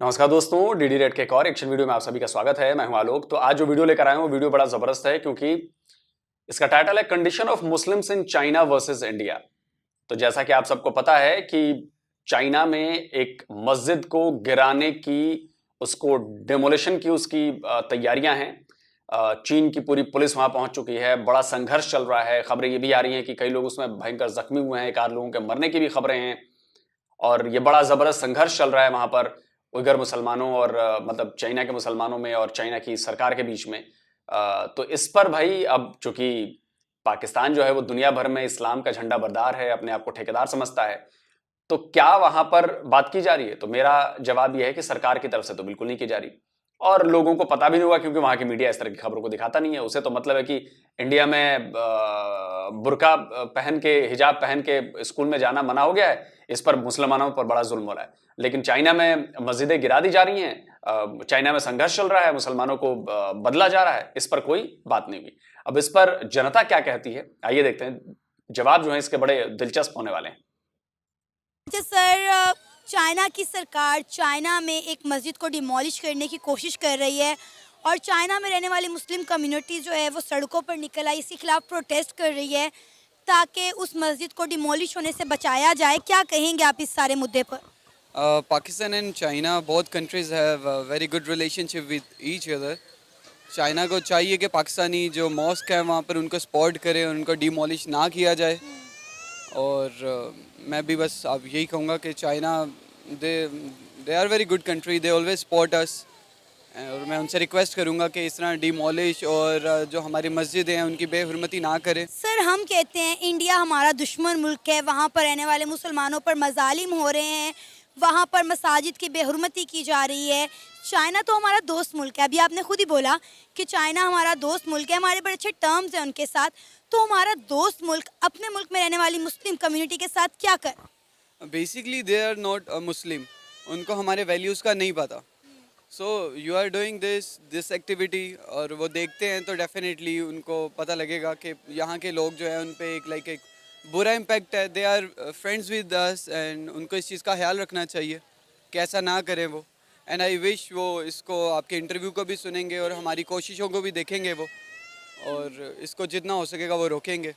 नमस्कार दोस्तों, DD red के एक और एक्शन वीडियो में आप सभी का स्वागत है। मैं हूं आलोक। तो आज जो वीडियो लेकर आया हूं वो वीडियो बड़ा जबरदस्त है क्योंकि इसका टाइटल है condition of Muslims in China versus India. तो जैसा कि आप सबको पता है कि चाइना में एक मस्जिद को गिराने की, उसको डेमोलिशन की उसकी तैयारियां हैं। चीन की पूरी पुलिस वहां पहुंच चुकी है। बड़ा संघर्ष चल रहा है। खबरें ये भी आ रही हैं कि कई लोग उसमें भयंकर जख्मी हुए हैं। एक आध लोगों के मरने की भी खबरें हैं और ये बड़ा जबरदस्त संघर्ष चल रहा है वहां पर उइगर मुसलमानों और मतलब चाइना के मुसलमानों में और चाइना की सरकार के बीच में। तो इस पर भाई अब चूंकि पाकिस्तान जो है वो दुनिया भर में इस्लाम का झंडा बरदार है, अपने आप को ठेकेदार समझता है। तो क्या वहां पर बात की जा रही है? तो मेरा जवाब यह है कि सरकार की तरफ से तो बिल्कुल नहीं की जा रही और लोगों को पता भी नहीं होगा क्योंकि वहां की मीडिया इस तरह की खबरों को दिखाता नहीं है। उसे तो मतलब है कि इंडिया में बुर्का पहन के, हिजाब पहन के स्कूल में जाना मना हो गया है, इस पर मुसलमानों पर बड़ा जुल्म हो रहा है। लेकिन चाइना में मस्जिदें गिरा दी जा रही हैं, चाइना में संघर्ष चल रहा है, मुसलमानों को बदला जा रहा है, इस पर कोई बात नहीं हुई। अब इस पर जनता क्या कहती है, आइए देखते हैं। जवाब जो है इसके बड़े दिलचस्प होने वाले हैं। अच्छा सर, चाइना की सरकार चाइना में एक मस्जिद को डिमोलिश करने की कोशिश कर रही है और चाइना में रहने वाली मुस्लिम कम्युनिटी जो है वो सड़कों पर निकल आई, इसके खिलाफ प्रोटेस्ट कर रही है ताकि उस मस्जिद को डिमोलिश होने से बचाया जाए। क्या कहेंगे आप इस सारे मुद्दे पर? Pakistan and China, both countries have a very good relationship with each other. China को चाहिए कि पाकिस्तानी जो मॉस्क है वहाँ पर उनको सपोर्ट करे, उनको डिमोलिश ना किया जाए। और मैं भी बस अब यही कहूँगा कि China they they are very good country, they always support us. और मैं उनसे रिक्वेस्ट करूँगा कि इस तरह डिमोलिश और जो हमारी मस्जिद हैं उनकी बेहुरमती ना करें। सर, हम कहते हैं इंडिया हमारा दुश्मन मुल्क है, वहाँ पर रहने वाले मुसलमानों पर मजालिम हो रहे हैं, वहाँ पर मसाजिद की बेहुरमती की जा रही है। चाइना तो हमारा दोस्त मुल्क है, अभी आपने खुद ही बोला कि चाइना हमारा दोस्त मुल्क है, हमारे बड़े अच्छे टर्म्स हैं उनके साथ। तो हमारा दोस्त मुल्क अपने मुल्क में रहने वाली मुस्लिम कम्युनिटी के साथ क्या कर? Basically they are not Muslim, उनको हमारे वैल्यूज़ का नहीं पता। So you are doing this activity और वो देखते हैं तो डेफिनेटली उनको पता लगेगा कि यहाँ के लोग जो है उन पे एक बुरा इम्पैक्ट है। They are friends with us and उनको इस चीज़ का ख्याल रखना चाहिए कि ऐसा ना करें वो। एंड आई विश वो इसको आपके इंटरव्यू को भी सुनेंगे और हमारी कोशिशों को भी देखेंगे वो, और इसको जितना हो सकेगा वो रोकेंगे।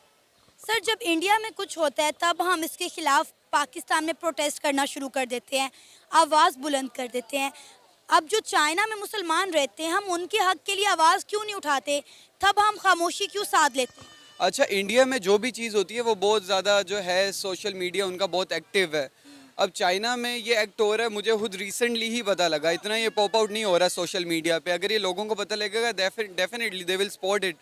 सर, जब इंडिया में कुछ होता है तब हम इसके खिलाफ पाकिस्तान में प्रोटेस्ट करना शुरू कर देते हैं, आवाज़ बुलंद कर देते हैं। अब जो चाइना में मुसलमान रहते हैं, हम उनके हक के लिए आवाज़ क्यों नहीं उठाते? तब हम खामोशी क्यों साध लेते हैं? अच्छा, इंडिया में जो भी चीज़ होती है वो बहुत ज़्यादा जो है सोशल मीडिया उनका बहुत एक्टिव है। अब चाइना में ये एक्ट हो रहा है, मुझे खुद रिसेंटली ही पता लगा, इतना ये पॉप आउट नहीं हो रहा सोशल मीडिया पे। अगर ये लोगों को पता लगेगा definitely they will spot it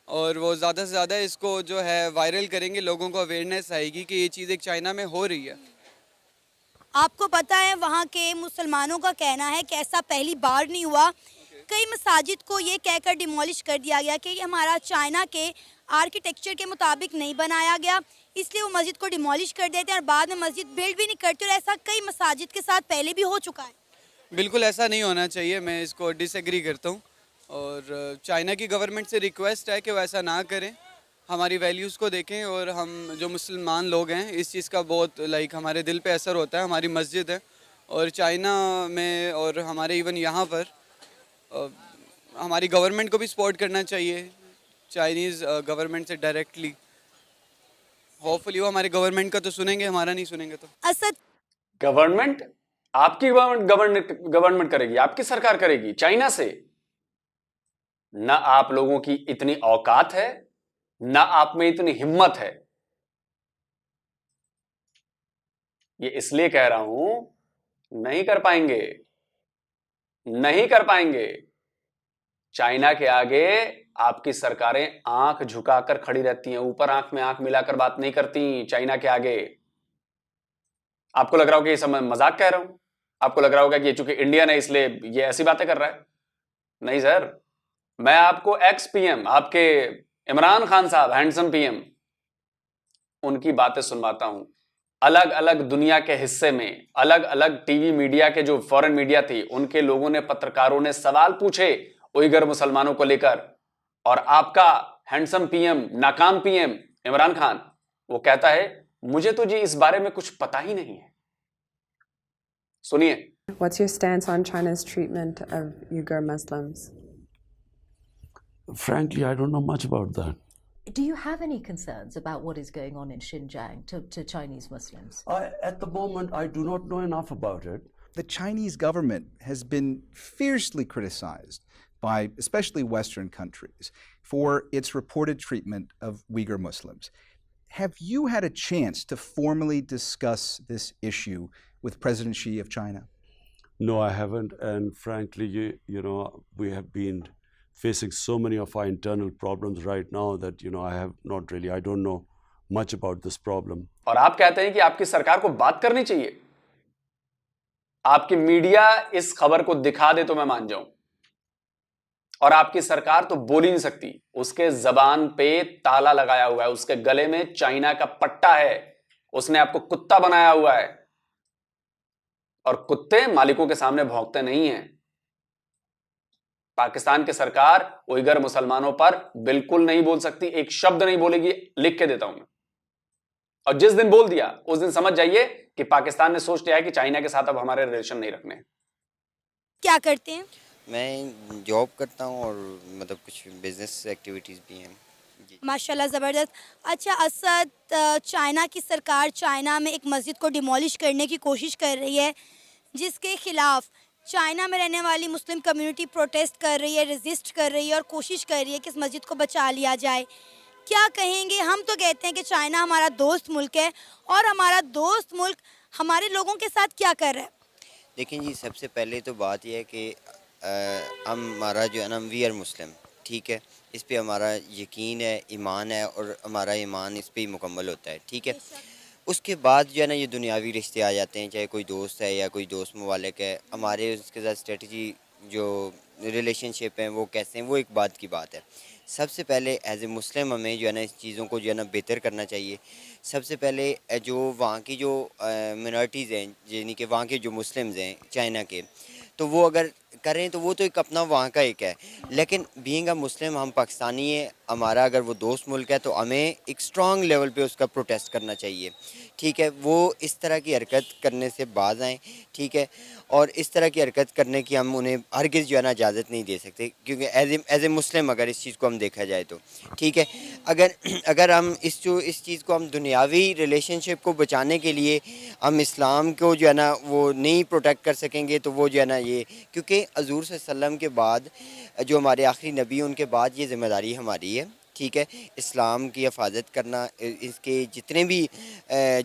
और वो ज़्यादा से ज़्यादा इसको जो है वायरल करेंगे, लोगों को अवेयरनेस आएगी कि ये चीज़ एक चाइना में हो रही है। आपको पता है वहाँ के मुसलमानों का कहना है कि ऐसा पहली बार नहीं हुआ। कई मसाजिद को ये कहकर डिमोलिश कर दिया गया कि ये हमारा चाइना के आर्किटेक्चर के मुताबिक नहीं बनाया गया, इसलिए वो मस्जिद को डिमोलिश कर देते हैं और बाद में मस्जिद बिल्ड भी नहीं करते। और ऐसा कई मसाजिद के साथ पहले भी हो चुका है। बिल्कुल ऐसा नहीं होना चाहिए, मैं इसको डिसएग्री करता हूँ। और चाइना की गवर्नमेंट से रिक्वेस्ट है कि वो ऐसा ना करें, हमारी वैल्यूज़ को देखें। और हम जो मुसलमान लोग हैं इस चीज़ का बहुत हमारे दिल पे असर होता है। हमारी मस्जिद है और चाइना में और हमारे इवन यहाँ पर हमारी गवर्नमेंट को भी सपोर्ट करना चाहिए, चाइनीज़ गवर्नमेंट से डायरेक्टली। होपफुली वो हमारे गवर्नमेंट का तो सुनेंगे, हमारा नहीं सुनेंगे तो। असद, गवर्नमेंट, आपकी गवर्नमेंट करेगी, आपकी सरकार करेगी चाइना से? ना आप लोगों की इतनी औकात है, ना आप में इतनी हिम्मत है। ये इसलिए कह रहा हूं, नहीं कर पाएंगे, नहीं कर पाएंगे। चाइना के आगे आपकी सरकारें आंख झुकाकर खड़ी रहती हैं, ऊपर आंख में आंख मिलाकर बात नहीं करती चाइना के आगे। आपको लग रहा होगा कि ये सब मैं मजाक कह रहा हूं, आपको लग रहा होगा कि ये चूंकि इंडियन है इसलिए ये ऐसी बातें कर रहा है। नहीं सर, मैं आपको एक्स पीएम, आपके इमरान खान साहब, हैंडसम पीएम, उनकी बातें सुनवाता हूं। अलग अलग दुनिया के हिस्से में अलग अलग टीवी मीडिया के जो फॉरेन मीडिया थी, उनके लोगों ने, पत्रकारों ने सवाल पूछे उइगर मुसलमानों को लेकर, और आपका हैंडसम पीएम, नाकाम पीएम इमरान खान, वो कहता है मुझे तो जी इस बारे में कुछ पता ही नहीं है। सुनिए। What's your stance on China's treatment of Uyghur Muslims? Frankly, I don't know much about that. Do you have any concerns about what is going on in Xinjiang to Chinese Muslims? At the moment, I do not know enough about it. The Chinese government has been fiercely criticized by especially Western countries for its reported treatment of Uyghur Muslims. Have you had a chance to formally discuss this issue with President Xi of China? No, I haven't. And frankly, we have been facing so many of our internal problems right now that, I don't know much about this problem. और आप कहते हैं कि आपकी सरकार को बात करनी चाहिए। आपकी मीडिया इस खबर को दिखा दे तो मैं मान जाऊं, और आपकी सरकार तो बोल ही नहीं सकती। उसके जबान पे ताला लगाया हुआ है, उसके गले में चाइना का पट्टा है, उसने आपको कुत्ता बनाया हुआ है, और कुत्ते मालिकों के सामने भौंकते नहीं हैं। पाकिस्तान की सरकार उइगर मुसलमानों पर बिल्कुल नहीं बोल सकती, एक शब्द नहीं बोलेगी, लिख के देता हूं मैं। और जिस दिन बोल दिया उस दिन समझ जाइए कि पाकिस्तान ने सोच लिया है कि चाइना के साथ अब हमारे रिलेशन नहीं रखने। क्या करते हैं? मैं जॉब करता हूँ और मतलब कुछ बिजनेस एक्टिविटीज़ भी हैं। माशाल्लाह ज़बरदस्त। अच्छा असद, चाइना की सरकार चाइना में एक मस्जिद को डिमोलिश करने की कोशिश कर रही है, जिसके खिलाफ चाइना में रहने वाली मुस्लिम कम्युनिटी प्रोटेस्ट कर रही है, रेजिस्ट कर रही है और कोशिश कर रही है कि इस मस्जिद को बचा लिया जाए। क्या कहेंगे? हम तो कहते हैं कि चाइना हमारा दोस्त मुल्क है, और हमारा दोस्त मुल्क हमारे लोगों के साथ क्या कर रहा है? देखिए जी, सबसे पहले तो बात यह है कि हमारा जो है ना, वी आर मुस्लिम, ठीक है, इस पे हमारा यकीन है, ईमान है, और हमारा ईमान इस पे ही मुकम्मल होता है, ठीक है। उसके बाद जो है ना, ये दुनियावी रिश्ते आ जाते हैं, चाहे कोई दोस्त है या कोई दोस्त मुवालिक है, हमारे उसके साथ स्ट्रेटजी जो रिलेशनशिप हैं वो कैसे हैं, वो एक बात की बात है। सबसे पहले एज ए मुस्लिम हमें जो है ना इस चीज़ों को जो है ना बेहतर करना चाहिए। सबसे पहले जो वहाँ की जो मिनॉरिटीज़ हैं, यानी कि वहाँ के जो मुस्लिम्स हैं चाइना के, तो वो अगर करें तो वो तो एक अपना वहाँ का एक है, लेकिन बीइंग अ मुस्लिम हम पाकिस्तानी है, हमारा अगर वो दोस्त मुल्क है तो हमें एक स्ट्रॉन्ग लेवल पे उसका प्रोटेस्ट करना चाहिए, ठीक है। वो इस तरह की हरकत करने से बाज आएँ, ठीक है, और इस तरह की हरकत करने की हम उन्हें हरगिज़ जो है ना इजाज़त नहीं दे सकते, क्योंकि एज ए मुस्लिम अगर इस चीज़ को हम देखा जाए तो, ठीक है। अगर हम इस चीज़ को हम दुनियावी रिलेशनशिप को बचाने के लिए हम इस्लाम को जो है ना वो नहीं प्रोटेक्ट कर सकेंगे, तो वो जो है ना ये, क्योंकि हज़ूर सल्लल्लाहु अलैहि वसल्लम के बाद जो हमारे आखिरी नबी हैं उनके बाद ये ज़िम्मेदारी हमारी है, ठीक है। इस्लाम की हिफाजत करना, इसके जितने भी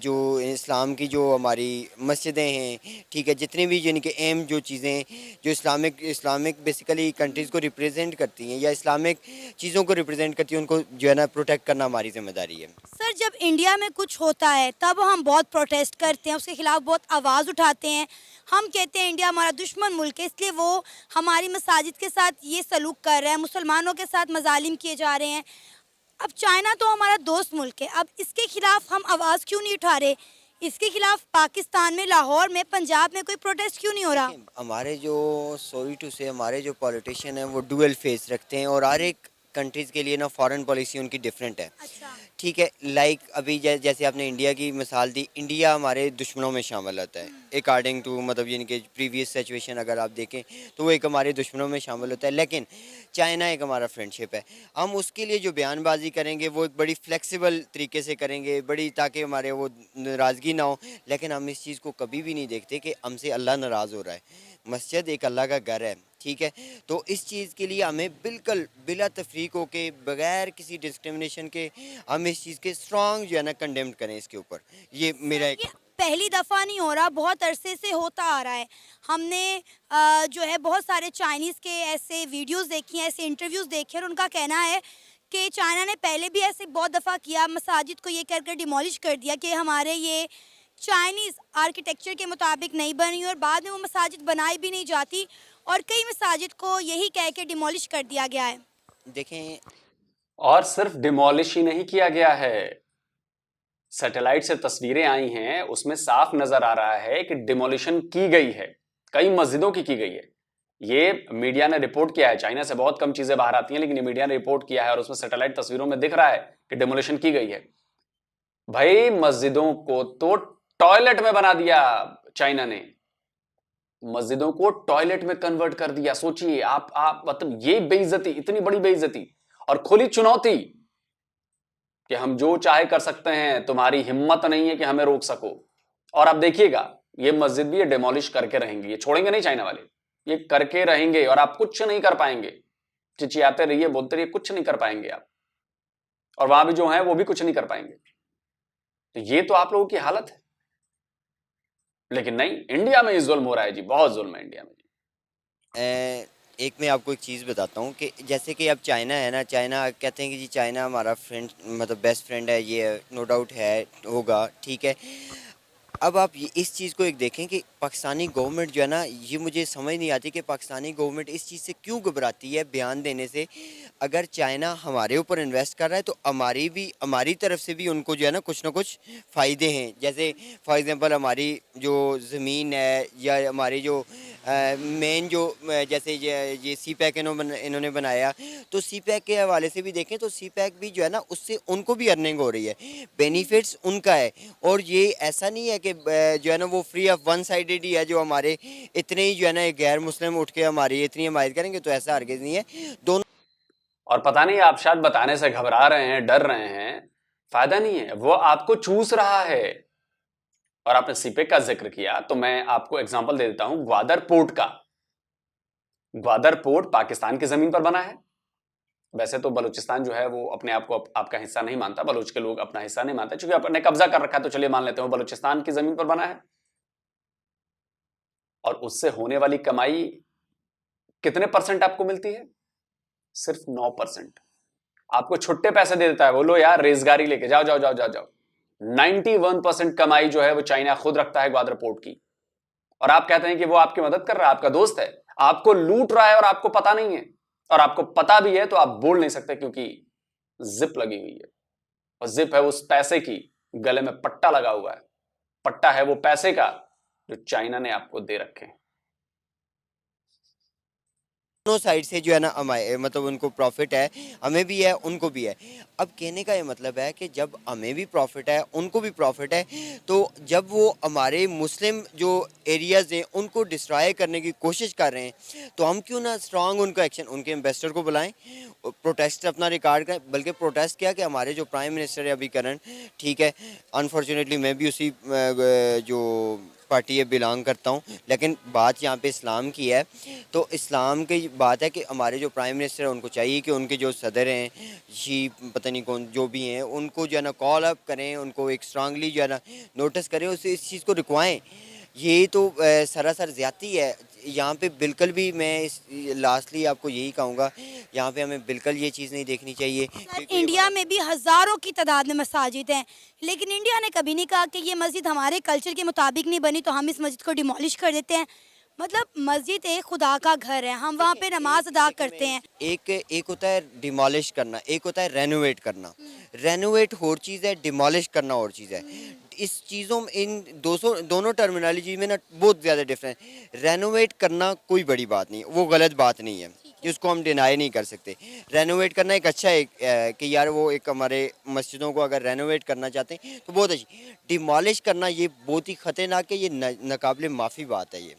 जो इस्लाम की जो हमारी मस्जिदें हैं, ठीक है, जितने भी यानी कि अहम जो चीज़ें जो इस्लामिक बेसिकली कंट्रीज़ को रिप्रेजेंट करती हैं या इस्लामिक चीज़ों को रिप्रेजेंट करती हैं, उनको जो है ना प्रोटेक्ट करना हमारी ज़िम्मेदारी है। सर, जब इंडिया में कुछ होता है तब हम बहुत प्रोटेस्ट करते हैं, उसके खिलाफ बहुत आवाज़ उठाते हैं। हम कहते हैं इंडिया हमारा दुश्मन मुल्क है, इसलिए वो हमारी मसाजिद के साथ ये सलूक कर रहा है, मुसलमानों के साथ मजालिम किए जा रहे हैं। अब चाइना तो हमारा दोस्त मुल्क है, अब इसके खिलाफ हम आवाज़ क्यों नहीं उठा रहे? इसके खिलाफ पाकिस्तान में, लाहौर में, पंजाब में कोई प्रोटेस्ट क्यों नहीं हो रहा? हमारे जो सॉरी टू से हमारे जो पॉलिटिशियन हैं वो डुअल फेस रखते हैं, और हर एक कंट्रीज़ के लिए ना फॉरेन पॉलिसी उनकी डिफरेंट है, अच्छा। ठीक है। लाइक अभी जैसे आपने इंडिया की मिसाल दी, इंडिया हमारे दुश्मनों में शामिल होता है अकॉर्डिंग टू, मतलब यानी कि प्रीवियस सिचुएशन अगर आप देखें तो वो एक हमारे दुश्मनों में शामिल होता है, लेकिन चाइना एक हमारा फ्रेंडशिप है। हम उसके लिए जो बयानबाजी करेंगे वो एक बड़ी फ्लेक्सिबल तरीके से करेंगे, बड़ी, ताकि हमारे वो नाराज़गी ना हो, लेकिन हम इस चीज़ को कभी भी नहीं देखते कि हमसे अल्लाह नाराज़ हो रहा है। मस्जिद एक अल्लाह का घर है, ठीक है। तो इस चीज़ के लिए हमें बिल्कुल बिला तफरीक हो के, बगैर किसी डिस्क्रिमिनेशन के, हम इस चीज़ के स्ट्रॉन्ग जो है ना कंडेम करें इसके ऊपर। ये मेरा एक पहली दफ़ा नहीं हो रहा, बहुत अरसे से होता आ रहा है। हमने जो है बहुत सारे चाइनीज़ के ऐसे वीडियोज़ देखी हैं, ऐसे इंटरव्यूज़ देखे, और उनका कहना है कि चाइना ने पहले भी ऐसे बहुत दफ़ा किया, मसाजिद को ये कर डिमोलिश कर दिया कि हमारे ये चाइनीज़ आर्किटेक्चर के मुताबिक नहीं बनी, और बाद में वो मसाजिद बनाई भी नहीं जाती, और कई मसाजिद को यही कह के डिमोलिश कर दिया गया है। देखें, और सिर्फ डिमोलिश ही नहीं किया गया है, सैटेलाइट से तस्वीरें आई हैं, उसमें साफ नजर आ रहा है कि डिमोलिशन की गई है, कई मस्जिदों की गई है। ये मीडिया ने रिपोर्ट किया है, चाइना से बहुत कम चीजें बाहर आती हैं, लेकिन ये मीडिया ने रिपोर्ट किया है और उसमें सैटेलाइट तस्वीरों में दिख रहा है कि डिमोलिशन की गई है। भाई, मस्जिदों को तो टॉयलेट में बना दिया चाइना ने। मस्जिदों को टॉयलेट में कन्वर्ट कर दिया। सोचिए आप मतलब ये बेइज्जती, इतनी बड़ी बेइज्जती और खुली चुनौती कि हम जो चाहे कर सकते हैं, तुम्हारी हिम्मत नहीं है कि हमें रोक सको। और आप देखिएगा ये मस्जिद भी ये डिमोलिश करके रहेंगे, ये छोड़ेंगे नहीं चाइना वाले, ये करके रहेंगे और आप कुछ नहीं कर पाएंगे। चिचियाते रहिए, बोलते रहिए, कुछ नहीं कर पाएंगे आप। और वहां भी जो है वो भी कुछ नहीं कर पाएंगे। तो ये तो आप लोगों की हालत है। लेकिन नहीं, इंडिया में ही जुल्म हो रहा है जी, बहुत जुल्म है इंडिया में जी। एक मैं आपको एक चीज़ बताता हूँ कि जैसे कि अब चाइना है ना, चाइना कहते हैं कि जी चाइना हमारा फ्रेंड मतलब बेस्ट फ्रेंड है, ये नो डाउट है, होगा, ठीक है। अब आप इस चीज़ को एक देखें कि पाकिस्तानी गवर्नमेंट जो है ना, ये मुझे समझ नहीं आती कि पाकिस्तानी गवर्नमेंट इस चीज़ से क्यों घबराती है बयान देने से। अगर चाइना हमारे ऊपर इन्वेस्ट कर रहा है तो हमारी तरफ से भी उनको जो है ना कुछ फ़ायदे हैं। जैसे फॉर एग्ज़ाम्पल हमारी जो ज़मीन है या हमारी जो मेन जो जैसे ये सी पैक इन्होंने बनाया, तो सी पैक के हवाले से भी देखें तो सी पैक भी जो है ना उससे उनको भी अर्निंग हो रही है, बेनिफिट्स उनका है। और ये ऐसा नहीं है कि जो है ना वो फ्री ऑफ वन साइडेड ही है, जो हमारे इतने ही जो है ना गैर मुस्लिम उठ के हमारी इतनी हमायत करेंगे, तो ऐसा हरगिज़ नहीं है। दोनों और पता नहीं आप शायद बताने से घबरा रहे हैं, डर रहे हैं, फायदा नहीं है, वो आपको चूस रहा है। और आपने सीपेक का जिक्र किया तो मैं आपको एग्जांपल दे देता हूं ग्वादर पोर्ट का। ग्वादर पोर्ट पाकिस्तान की जमीन पर बना है। वैसे तो बलूचिस्तान जो है वो अपने आप को आपका हिस्सा नहीं मानता, बलूच के लोग अपना हिस्सा नहीं मानते, क्योंकि अपने कब्जा कर रखा है, तो चलिए मान लेते हैं बलूचिस्तान की जमीन पर बना है। और उससे होने वाली कमाई कितने परसेंट आपको मिलती है? सिर्फ 9%। आपको छुट्टे पैसे दे देता है, बोलो यार रेजगारी लेके जाओ जाओ जाओ जाओ जाओ। 91% कमाई जो है वो चाइना खुद रखता है ग्वादर पोर्ट की। और आप कहते हैं कि वो आपकी मदद कर रहा है, आपका दोस्त है, आपको लूट रहा है और आपको पता नहीं है। और आपको पता भी है तो आप बोल नहीं सकते, क्योंकि जिप लगी हुई है। और जिप है उस पैसे की, गले में पट्टा लगा हुआ है। पट्टा है वो पैसे का जो चाइना ने आपको दे रखे हैं। साइड से जो है ना मतलब उनको प्रॉफिट है, हमें भी है उनको भी है। अब कहने का ये मतलब है कि जब हमें भी प्रॉफिट है उनको भी प्रॉफिट है, तो जब वो हमारे मुस्लिम जो एरियाज़ हैं उनको डिस्ट्रॉय करने की कोशिश कर रहे हैं, तो हम क्यों ना स्ट्रांग उनका एक्शन, उनके इन्वेस्टर को बुलाएं, प्रोटेस्ट अपना रिकॉर्ड करें। बल्कि प्रोटेस्ट किया कि हमारे जो प्राइम मिनिस्टर है अभी करंट, ठीक है, अनफॉर्चुनेटली मैं भी उसी जो पार्टी है बिलोंग करता हूँ, लेकिन बात यहाँ पे इस्लाम की है। तो इस्लाम की बात है कि हमारे जो प्राइम मिनिस्टर है उनको चाहिए कि उनके जो सदर हैं, शी पता नहीं कौन जो भी हैं, उनको जो है ना कॉल अप करें, उनको एक स्ट्रांगली जो है ना नोटिस करें, उससे इस चीज़ को रुकवाएं। ये तो सरासर ज़्यादती है यहाँ पे। बिल्कुल भी मैं लास्टली आपको यही कहूँगा, यहाँ पे हमें बिल्कुल ये चीज़ नहीं देखनी चाहिए। इंडिया में भी हज़ारों की तादाद में मसाजिद हैं, लेकिन इंडिया ने कभी नहीं कहा कि ये मस्जिद हमारे कल्चर के मुताबिक नहीं बनी तो हम इस मस्जिद को डिमोलिश कर देते हैं। मतलब मस्जिद एक खुदा का घर है, हम वहाँ पे नमाज अदा करते हैं। एक होता है डिमोलिश करना, एक होता है रेनोवेट करना। रेनोवेट और चीज़ है, डिमोलिश करना और चीज़ है। इस चीज़ों में इन दोनों टर्मिनोलॉजी में ना बहुत ज़्यादा डिफरेंस। रेनोवेट करना कोई बड़ी बात नहीं, वो गलत बात नहीं है, जिसको हम डिनाई नहीं कर सकते। रेनोवेट करना एक अच्छा है कि यार वो एक हमारे मस्जिदों को अगर रेनोवेट करना चाहते हैं तो बहुत अच्छी। डिमोलिश करना ये बहुत ही ख़तरनाक है, ये नाकाबिले माफ़ी बात है, ये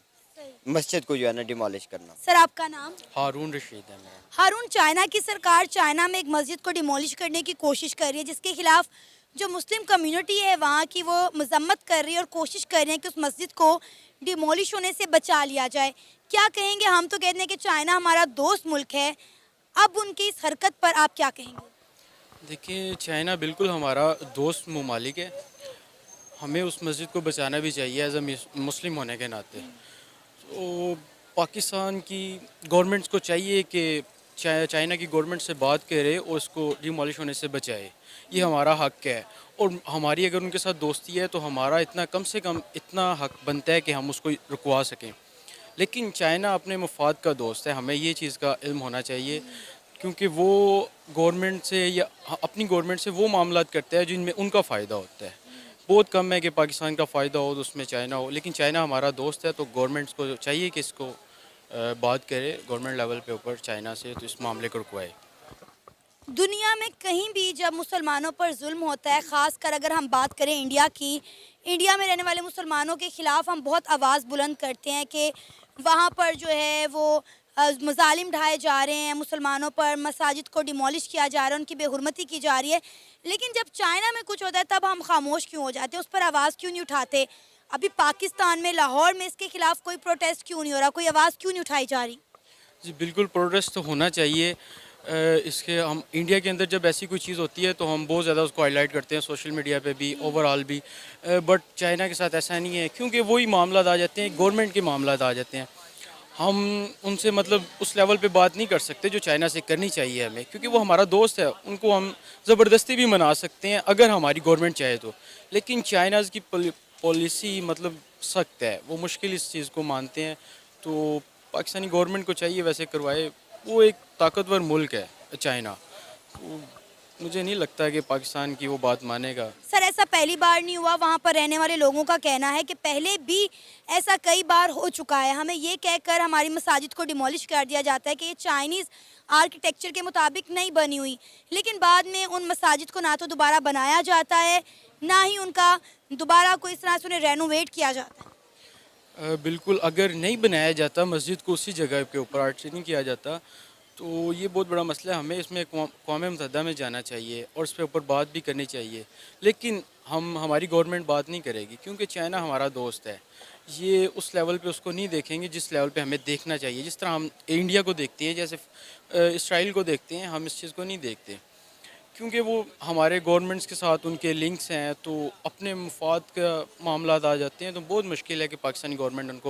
मस्जिद को जो है ना डिमोलिश करना। सर आपका नाम? हारून रशीद है मेरा। हारून, चाइना की सरकार चाइना में एक मस्जिद को डिमोलिश करने की कोशिश कर रही है, जिसके खिलाफ जो मुस्लिम कम्युनिटी है वहाँ की वो मजम्मत कर रही है और कोशिश कर रहे हैं कि उस मस्जिद को डिमोलिश होने से बचा लिया जाए। क्या कहेंगे? हम तो कहते हैं कि चाइना हमारा दोस्त मुल्क है, अब उनकी इस हरकत पर आप क्या कहेंगे? देखिए, चाइना बिल्कुल हमारा दोस्त ममालिक है, हमें उस मस्जिद को बचाना भी चाहिए एज ए मुस्लिम होने के नाते। तो पाकिस्तान की गवर्नमेंट्स को चाहिए कि चाइना की गवर्नमेंट से बात करे और उसको डिमोलिश होने से बचाए, ये हमारा हक है। और हमारी अगर उनके साथ दोस्ती है तो हमारा इतना कम से कम इतना हक बनता है कि हम उसको रुकवा सकें। लेकिन चाइना अपने मफाद का दोस्त है, हमें ये चीज़ का इल्म होना चाहिए, क्योंकि वो गवर्नमेंट से या अपनी गवर्नमेंट से वो मामलात करते हैं जिनमें उनका फ़ायदा होता है। बहुत कम है कि पाकिस्तान का फ़ायदा हो तो उसमें चाइना हो, लेकिन चाइना हमारा दोस्त है, तो गवर्नमेंट्स को चाहिए कि इसको बात करे गवर्नमेंट लेवल पे ऊपर चाइना से, तो इस मामले को रुकवाए। दुनिया में कहीं भी जब मुसलमानों पर जुल्म होता है, ख़ासकर अगर हम बात करें इंडिया की, इंडिया में रहने वाले मुसलमानों के ख़िलाफ़ हम बहुत आवाज़ बुलंद करते हैं कि वहाँ पर जो है वो मज़ालिम ढाए जा रहे हैं, मुसलमानों पर मसाजिद को डिमोलिश किया जा रहा है, उनकी बेहुरमती की जा रही है। लेकिन जब चाइना में कुछ होता है तब हम खामोश क्यों हो जाते हैं, उस पर आवाज़ क्यों नहीं उठाते? अभी पाकिस्तान में लाहौर में इसके खिलाफ कोई प्रोटेस्ट क्यों नहीं हो रहा, कोई आवाज़ क्यों नहीं उठाई जा रही? जी बिल्कुल, प्रोटेस्ट तो होना चाहिए। इसके हम इंडिया के अंदर जब ऐसी कोई चीज़ होती है तो हम बहुत ज़्यादा उसको हाईलाइट करते हैं सोशल मीडिया पे भी, ओवरऑल भी। बट चाइना के साथ ऐसा नहीं है, क्योंकि वही मामला आ जाते हैं, गवर्नमेंट के मामला आ जाते हैं। हम उनसे मतलब उस लेवल पे बात नहीं कर सकते जो चाइना से करनी चाहिए हमें, क्योंकि वो हमारा दोस्त है। उनको हम ज़बरदस्ती भी मना सकते हैं अगर हमारी गवर्नमेंट चाहे तो। लेकिन चाइनाज़ की पॉलिसी मतलब सख्त है, वो मुश्किल इस चीज़ को मानते हैं। तो पाकिस्तानी गवर्नमेंट को चाहिए वैसे करवाए। वो एक ताकतवर मुल्क है चाइना, तो मुझे नहीं लगता कि पाकिस्तान की वो बात मानेगा। सर, ऐसा पहली बार नहीं हुआ, वहाँ पर रहने वाले लोगों का कहना है कि पहले भी ऐसा कई बार हो चुका है। हमें ये कहकर हमारी मसाजिद को डिमोलिश कर दिया जाता है कि ये चाइनीज़ आर्किटेक्चर के मुताबिक नहीं बनी हुई, लेकिन बाद में उन मसाजिद को ना तो दोबारा बनाया जाता है, ना ही उनका दोबारा कोई इस तरह से उन्हें रेनोवेट किया जाता है। बिल्कुल, अगर नहीं बनाया जाता मस्जिद को उसी जगह के ऊपर, आर्ट नहीं किया जाता, तो ये बहुत बड़ा मसला है। हमें इसमें क़ौम मुत्तहिदा में जाना चाहिए और इस पे ऊपर बात भी करनी चाहिए। लेकिन हमारी गवर्नमेंट बात नहीं करेगी, क्योंकि चाइना हमारा दोस्त है। ये उस लेवल पे उसको नहीं देखेंगे जिस लेवल पे हमें देखना चाहिए। जिस तरह हम इंडिया को देखते हैं, जैसे इसराइल को देखते हैं, हम इस चीज़ को नहीं देखते, क्योंकि वो हमारे गवर्नमेंट्स के साथ उनके लिंक्स हैं। तो अपने मुफाद का मामला आ जाते हैं तो बहुत मुश्किल है कि पाकिस्तानी गवर्नमेंट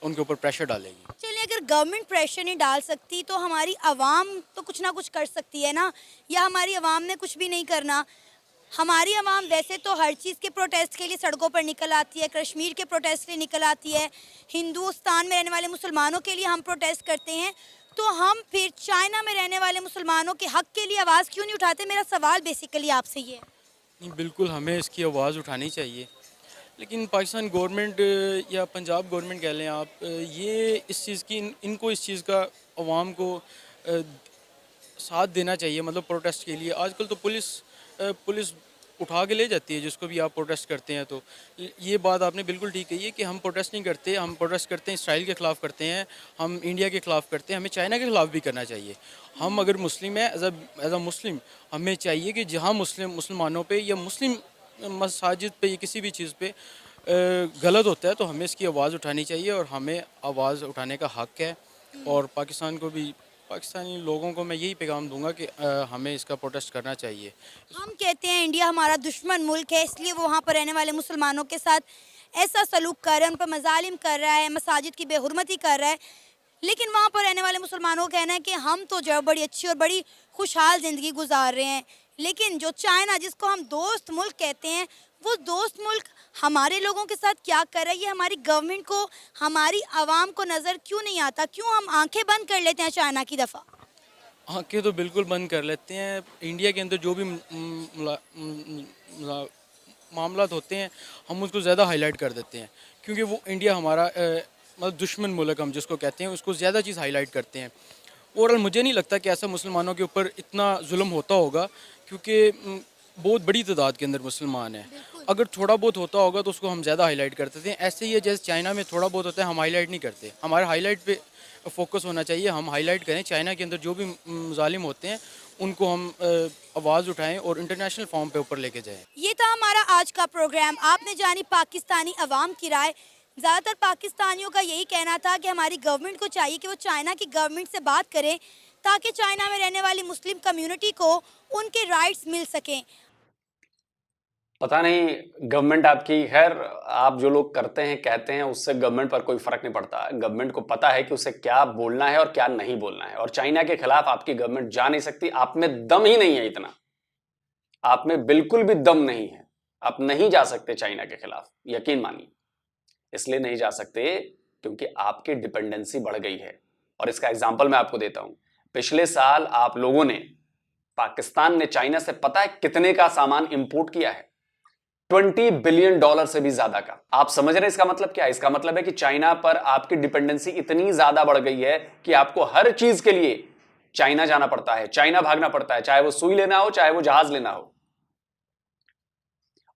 उनके ऊपर प्रेशर डालेगी। चलिए, अगर गवर्नमेंट प्रेशर नहीं डाल सकती तो हमारी आवाम तो कुछ ना कुछ कर सकती है ना, या हमारी आवाम ने कुछ भी नहीं करना? हमारी आवाम वैसे तो हर चीज़ के प्रोटेस्ट के लिए सड़कों पर निकल आती है, कश्मीर के प्रोटेस्ट के लिए निकल आती है, हिंदुस्तान में रहने वाले मुसलमानों के लिए हम प्रोटेस्ट करते हैं, तो हम फिर चाइना में रहने वाले मुसलमानों के हक़ के लिए आवाज़ क्यों नहीं उठाते? मेरा सवाल बेसिकली आपसे ये है। नहीं, बिल्कुल हमें इसकी आवाज़ उठानी चाहिए, लेकिन पाकिस्तान गवर्नमेंट या पंजाब गवर्नमेंट कह लें आप, ये इस चीज़ की इनको इस चीज़ का अवाम को साथ देना चाहिए, मतलब प्रोटेस्ट के लिए। आजकल तो पुलिस उठा के ले जाती है जिसको भी आप प्रोटेस्ट करते हैं। तो ये बात आपने बिल्कुल ठीक कही है कि हम प्रोटेस्ट नहीं करते, हम प्रोटेस्ट करते हैं इसराइल के ख़िलाफ़ करते हैं, हम इंडिया के ख़िलाफ़ करते हैं, हमें चाइना के ख़िलाफ़ भी करना चाहिए। हम अगर मुस्लिम हैं, एज अ मुस्लिम हमें चाहिए कि जहाँ मुसलमानों पे या मुस्लिम मसाजिद पे या किसी भी चीज़ पे गलत होता है तो हमें इसकी आवाज़ उठानी चाहिए, और हमें आवाज़ उठाने का हक़ है। और पाकिस्तान को भी, पाकिस्तानी लोगों को मैं यही पैगाम दूंगा कि हमें इसका प्रोटेस्ट करना चाहिए। हम कहते हैं इंडिया हमारा दुश्मन मुल्क है, इसलिए वो वहाँ पर रहने वाले मुसलमानों के साथ ऐसा सलूक कर रहा है, उन पर मजालिम कर रहा है, मसाजिद की बेहुरमती कर रहा है। लेकिन वहाँ पर रहने वाले मुसलमानों का कहना है कि हम तो जो बड़ी अच्छी और बड़ी खुशहाल ज़िंदगी गुजार रहे हैं। लेकिन जो चाइना, जिसको हम दोस्त मुल्क कहते हैं, वो दोस्त मुल्क हमारे लोगों के साथ क्या कर रहा है, ये हमारी गवर्नमेंट को, हमारी आवाम को नज़र क्यों नहीं आता? क्यों हम आंखें बंद कर लेते हैं चाइना की दफ़ा? आंखें तो बिल्कुल बंद कर लेते हैं। इंडिया के अंदर जो भी मामला होते हैं हम उसको ज़्यादा हाईलाइट कर देते हैं, क्योंकि वो इंडिया हमारा मतलब दुश्मन मुल्क हम जिसको कहते हैं, उसको ज़्यादा चीज़ हाईलाइट करते हैं। ओवरऑल मुझे नहीं लगता कि ऐसा मुसलमानों के ऊपर इतना जुल्म होता होगा, क्योंकि बहुत बड़ी तादाद के अंदर मुसलमान हैं। अगर थोड़ा बहुत होता होगा तो उसको हम ज़्यादा हाईलाइट करते थे। ऐसे ही है जैसे चाइना में थोड़ा बहुत होता है, हम हाईलाइट नहीं करते। हमारा हाईलाइट पे फोकस होना चाहिए, हम हाईलाइट करें चाइना के अंदर जो भी मुजालिम होते हैं उनको हम आवाज़ उठाएं और इंटरनेशनल फॉर्म पे ऊपर लेके जाएं। ये था हमारा आज का प्रोग्राम। आपने जानी पाकिस्तानी अवाम की राय। ज़्यादातर पाकिस्तानियों का यही कहना था कि हमारी गवर्नमेंट को चाहिए कि वो चाइना की गवर्नमेंट से बात करें, ताकि चाइना में रहने वाली मुस्लिम कम्युनिटी को उनके राइट्स मिल सकें। पता नहीं गवर्नमेंट आपकी, खैर आप जो लोग करते हैं कहते हैं उससे गवर्नमेंट पर कोई फर्क नहीं पड़ता। गवर्नमेंट को पता है कि उसे क्या बोलना है और क्या नहीं बोलना है, और चाइना के खिलाफ आपकी गवर्नमेंट जा नहीं सकती। आप में दम ही नहीं है, इतना आप में बिल्कुल भी दम नहीं है। आप नहीं जा सकते चाइना के खिलाफ, यकीन मानिए। इसलिए नहीं जा सकते क्योंकि आपकी डिपेंडेंसी बढ़ गई है। और इसका एग्जाम्पल मैं आपको देता हूं। पिछले साल आप लोगों ने, पाकिस्तान ने चाइना से पता है कितने का सामान इंपोर्ट किया है? $20 बिलियन से भी ज्यादा का। आप समझ रहे हैं इसका मतलब क्या है? इसका मतलब है कि चाइना पर आपकी डिपेंडेंसी इतनी ज्यादा बढ़ गई है कि आपको हर चीज के लिए चाइना जाना पड़ता है, चाइना भागना पड़ता है, चाहे वो सुई लेना हो, चाहे वो जहाज लेना हो।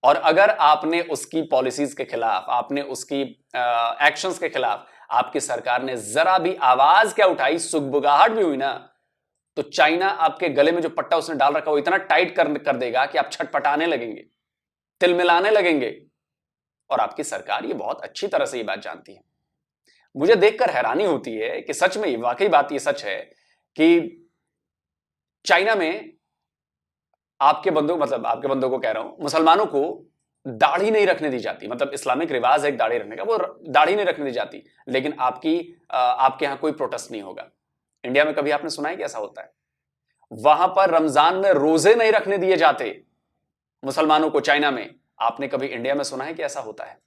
और अगर आपने उसकी पॉलिसीज के खिलाफ, आपने उसकी एक्शंस के खिलाफ आपकी सरकार ने जरा भी आवाज क्या उठाई, सुगबुगाहट भी हुई ना, तो चाइना आपके गले में जो पट्टा उसने डाल रखा वो इतना टाइट कर देगा कि आप छटपटाने लगेंगे, तिलमिलाने लगेंगे। और आपकी सरकार ये बहुत अच्छी तरह से ये बात जानती है। मुझे देखकर हैरानी होती है कि सच में वाकई बात ये सच है कि चाइना में आपके बंदों, मतलब आपके बंदों को कह रहा हूं, मुसलमानों को दाढ़ी नहीं रखने दी जाती। मतलब इस्लामिक रिवाज है एक दाढ़ी रखने का, वो दाढ़ी नहीं रखने दी जाती, लेकिन आपके यहां कोई प्रोटेस्ट नहीं होगा। इंडिया में कभी आपने सुना है कि ऐसा होता है? वहां पर रमजान में रोजे नहीं रखने दिए जाते मुसलमानों को चाइना में। आपने कभी इंडिया में सुना है कि ऐसा होता है?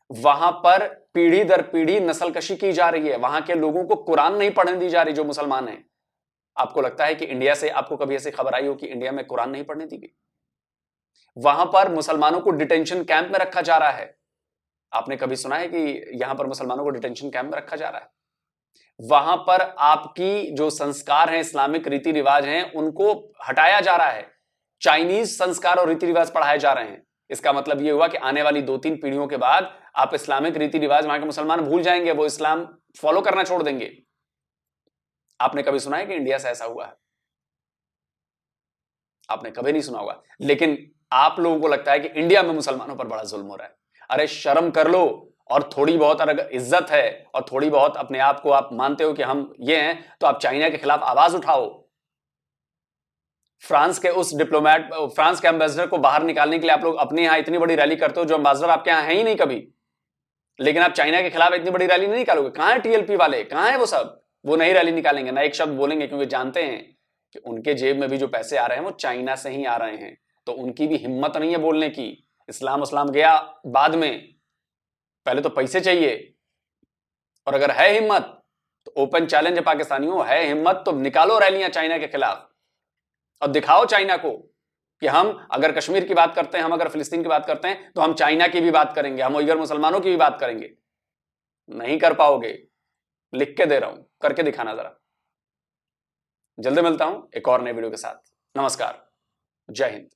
वहां पर पीढ़ी दर पीढ़ी नस्लकशी की जा रही है, वहां के लोगों को कुरान नहीं पढ़ने दी जा रही जो मुसलमान हैं। आपको लगता है कि इंडिया से आपको कभी ऐसी खबर आई हो कि इंडिया में कुरान नहीं पढ़ने दी गई? वहां पर मुसलमानों को डिटेंशन कैंप में रखा जा रहा है। आपने कभी सुना है कि यहां पर मुसलमानों को डिटेंशन कैंप में रखा जा रहा है? वहां पर आपकी जो संस्कार हैं, इस्लामिक रीति रिवाज हैं, उनको हटाया जा रहा है, चाइनीज संस्कार और रीति रिवाज पढ़ाए जा रहे हैं। इसका मतलब यह हुआ कि आने वाली 2-3 पीढ़ियों के बाद आप इस्लामिक रीति रिवाज वहां के मुसलमान भूल जाएंगे, वो इस्लाम फॉलो करना छोड़ देंगे। आपने कभी सुना है कि इंडिया से ऐसा हुआ है? आपने कभी नहीं सुना होगा। लेकिन आप लोगों को लगता है कि इंडिया में मुसलमानों पर बड़ा जुल्म हो रहा है। अरे शर्म कर लो, और थोड़ी बहुत अगर इज्जत है और थोड़ी बहुत अपने आप को आप मानते हो कि हम ये हैं, तो आप चाइना के खिलाफ आवाज उठाओ। फ्रांस के एम्बेसडर को बाहर निकालने के लिए आप लोग अपने यहां इतनी बड़ी रैली करते हो, जो एम्बेसडर आपके यहां है ही नहीं कभी, लेकिन आप चाइना के खिलाफ इतनी बड़ी रैली नहीं निकालोगे। कहां है टीएलपी वाले, कहां है वो सब? वो नहीं रैली निकालेंगे, ना एक शब्द बोलेंगे, क्योंकि जानते हैं कि उनके जेब में भी जो पैसे आ रहे हैं वो चाइना से ही आ रहे हैं। तो उनकी भी हिम्मत नहीं है बोलने की। इस्लाम गया बाद में, पहले तो पैसे चाहिए। और अगर है हिम्मत तो ओपन चैलेंज है पाकिस्तानियों, है हिम्मत तो निकालो रैलियां चाइना के खिलाफ और दिखाओ चाइना को कि हम अगर कश्मीर की बात करते हैं, हम अगर फिलिस्तीन की बात करते हैं, तो हम चाइना की भी बात करेंगे, हम उइगर मुसलमानों की भी बात करेंगे। नहीं कर पाओगे, लिख के दे रहा हूं, करके दिखाना जरा। जल्दी मिलता हूं एक और नए वीडियो के साथ। नमस्कार, जय हिंद।